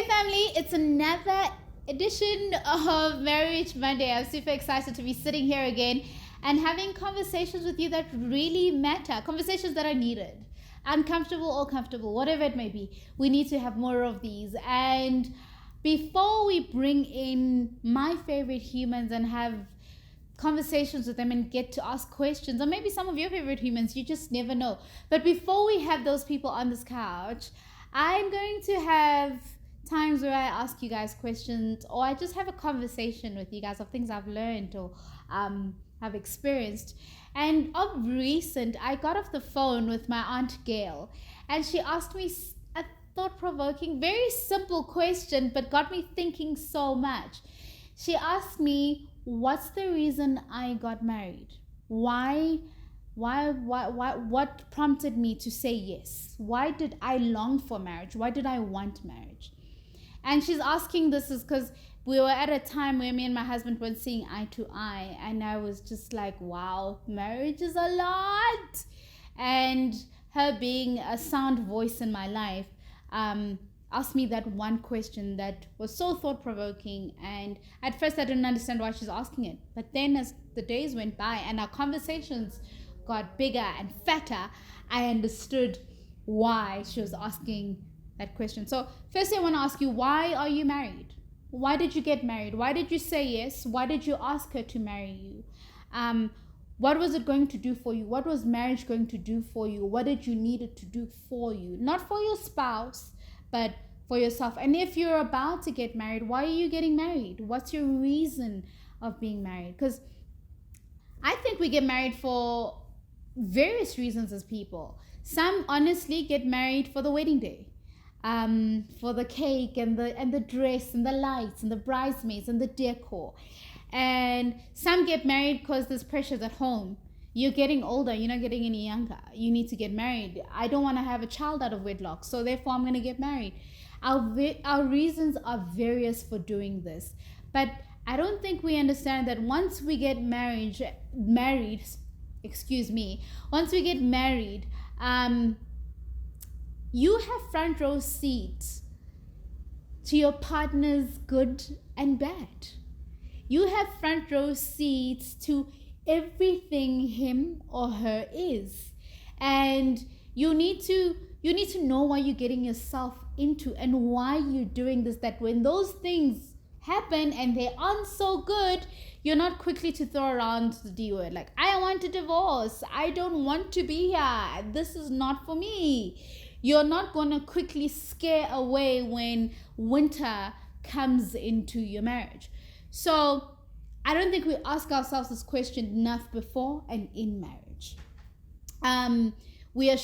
Hey family, it's another edition of Marriage Monday. I'm super excited to be sitting here again and having conversations with you that really matter, conversations that are needed. Uncomfortable or comfortable, whatever it may be. We need to have more of these. And before we bring in my favorite humans and have conversations with them and get to ask questions, or maybe some of your favorite humans, you just never know. But before we have those people on this couch, I'm going to have times where I ask you guys questions, or I just have a conversation with you guys of things I've learned or have experienced. And of recent, I got off the phone with my Aunt Gail, and she asked me a thought-provoking, very simple question, but got me thinking so much. She asked me, what's the reason I got married? Why, what prompted me to say yes? Why did I long for marriage? Why did I want marriage? And she's asking this is because we were at a time where me and my husband weren't seeing eye to eye, and I was just like, wow, marriage is a lot. And her being a sound voice in my life, asked me that one question that was so thought-provoking, and at first I didn't understand why she's asking it, but then as the days went by and our conversations got bigger and fatter, I understood why she was asking that question. So firstly, I want to ask you, why are you married? Why did you get married? Why did you say yes? Why did you ask her to marry you? What was it going to do for you? What was marriage going to do for you? What did you need it to do for you? Not for your spouse, but for yourself. And if you're about to get married, why are you getting married? What's your reason of being married? Because I think we get married for various reasons as people. Some honestly get married for the wedding day, for the cake and the dress and the lights and the bridesmaids and the decor. And some get married because there's pressures at home. You're getting older, you're not getting any younger. You need to get married. I don't want to have a child out of wedlock, so therefore I'm going to get married. Our reasons are various for doing this. But I don't think we understand that once we get married, once we get married, you have front row seats to your partner's good and bad. You have front row seats to everything him or her is, and you need to know why you're getting yourself into and why you're doing this, that when those things happen and they aren't so good, you're not quickly to throw around the D word, like, I want a divorce, I don't want to be here, this is not for me. You're not going to quickly scare away when winter comes into your marriage. So I don't think we ask ourselves this question enough before and in marriage. We're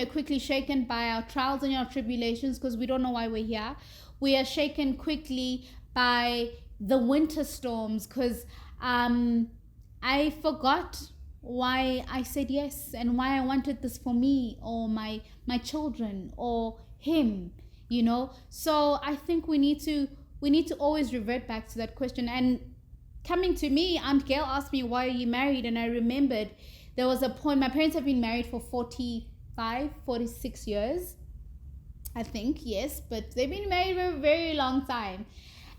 quickly shaken by our trials and our tribulations because we don't know why we're here. We are shaken quickly by the winter storms because I forgot why I said yes and why I wanted this for me or my children or him, So I think we need to always revert back to that question. And coming to me, Aunt Gail asked me, why are you married? And I remembered there was a point, my parents have been married for 46 years, I think, yes, but they've been married for a very long time.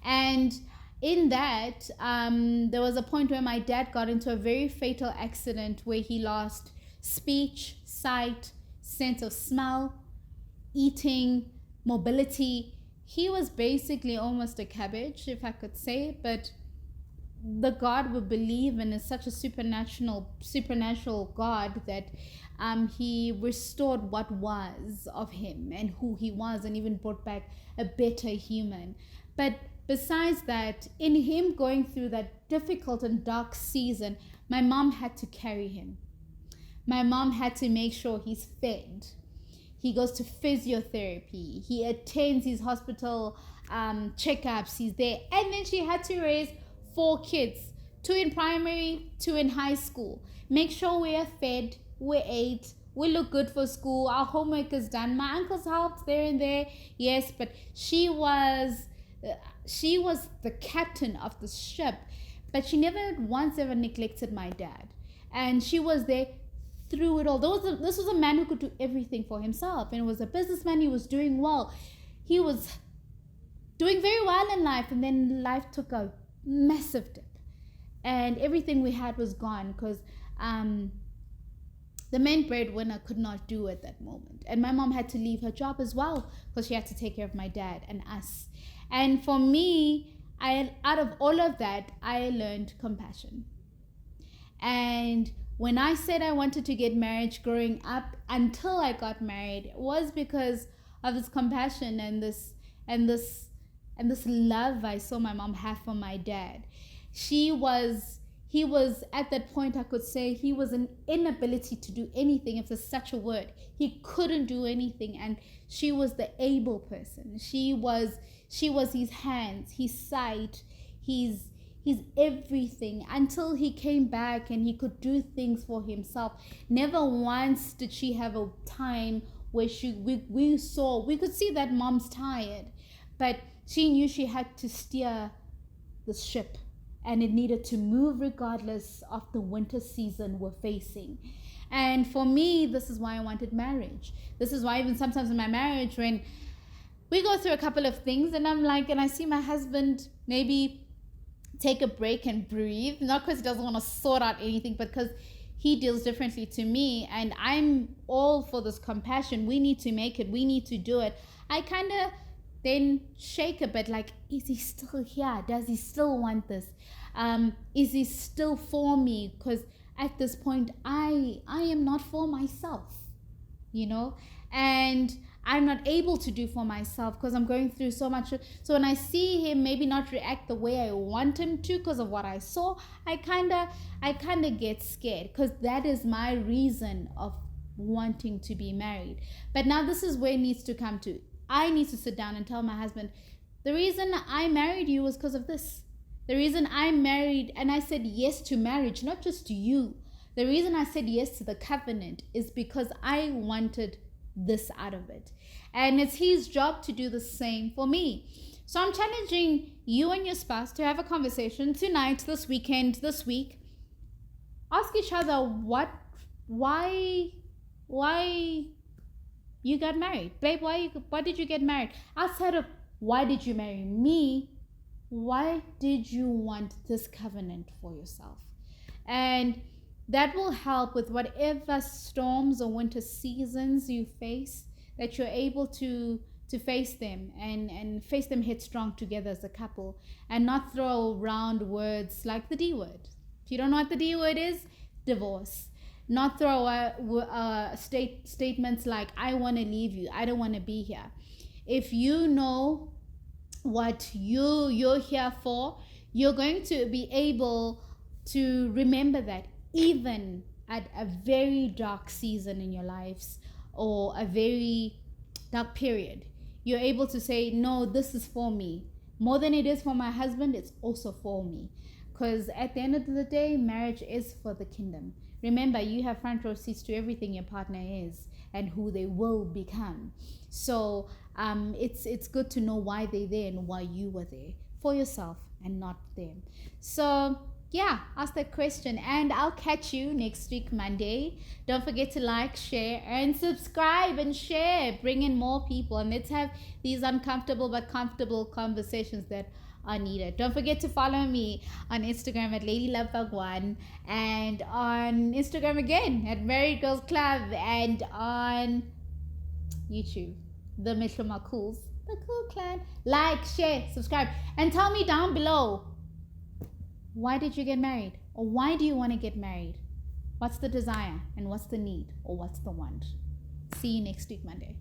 And in that, there was a point where my dad got into a very fatal accident where he lost speech, sight, sense of smell, eating, mobility. He was basically almost a cabbage, if I could say, but the God we believe in is such a supernatural God that he restored what was of him and who he was, and even brought back a better human. But besides that, in him going through that difficult and dark season, my mom had to carry him. My mom had to make sure he's fed. He goes to physiotherapy. He attends his hospital checkups. He's there. And then she had to raise 4 kids, 2 in primary, 2 in high school. Make sure we are fed, we ate, we look good for school, our homework is done. My uncles helped there and there, yes, but she was the captain of the ship. But she never once ever neglected my dad. And she was there through it all. This was a man who could do everything for himself, and was a businessman. He was doing well. He was doing very well in life, and then life took a massive dip, and everything we had was gone because the main breadwinner could not do at that moment, and my mom had to leave her job as well because she had to take care of my dad and us. And for me, out of all of that, I learned compassion. And when I said I wanted to get married growing up until I got married, it was because of this compassion and this love I saw my mom have for my dad. He was at that point, I could say he was an inability to do anything, if there's such a word. He couldn't do anything, and she was the able person. She was his hands, his sight, his everything, until he came back and he could do things for himself. Never once did she have a time where we could see that mom's tired, but she knew she had to steer the ship, and it needed to move regardless of the winter season we're facing. And for me, this is why I wanted marriage. This is why even sometimes in my marriage, when we go through a couple of things and I'm like, and I see my husband maybe take a break and breathe, not because he doesn't want to sort out anything, but because he deals differently to me, and I'm all for this compassion. We need to make it, we need to do it. I kind of then shake a bit, like, is he still here? Does he still want this? Is he still for me? Because at this point, I am not for myself, and I'm not able to do for myself because I'm going through so much. So when I see him maybe not react the way I want him to because of what I saw, I kind of get scared, because that is my reason of wanting to be married. But now this is where it needs to come to. I need to sit down and tell my husband, the reason I married you was because of this. The reason I married and I said yes to marriage, not just to you. The reason I said yes to the covenant is because I wanted this out of it. And it's his job to do the same for me. So I'm challenging you and your spouse to have a conversation tonight, this weekend, this week. Ask each other why you got married. Babe, why did you get married? Outside of why did you marry me, why did you want this covenant for yourself? And that will help with whatever storms or winter seasons you face, that you're able to face them and face them headstrong together as a couple, and not throw around words like the D word. If you don't know what the D word is, divorce. Not throw statements like, I want to leave you, I don't want to be here. If you know what you're here for, you're going to be able to remember that even at a very dark season in your lives, or a very dark period, you're able to say, no, this is for me. More than it is for my husband, it's also for me. Because at the end of the day, marriage is for the kingdom. Remember, you have front row seats to everything your partner is and who they will become. So it's good to know why they're there and why you were there, for yourself and not them. So yeah, ask that question, and I'll catch you next week, Monday. Don't forget to like, share, and subscribe and share. Bring in more people, and let's have these uncomfortable but comfortable conversations that are needed. Don't forget to follow me on Instagram at Lady Love Bhagwan, and on Instagram again at Married Girls Club, and on YouTube, the Mitloma Cools, the Cool Clan. Like, share, subscribe, and tell me down below, why did you get married? Or why do you want to get married? What's the desire, and what's the need, or what's the want? See you next week, Monday.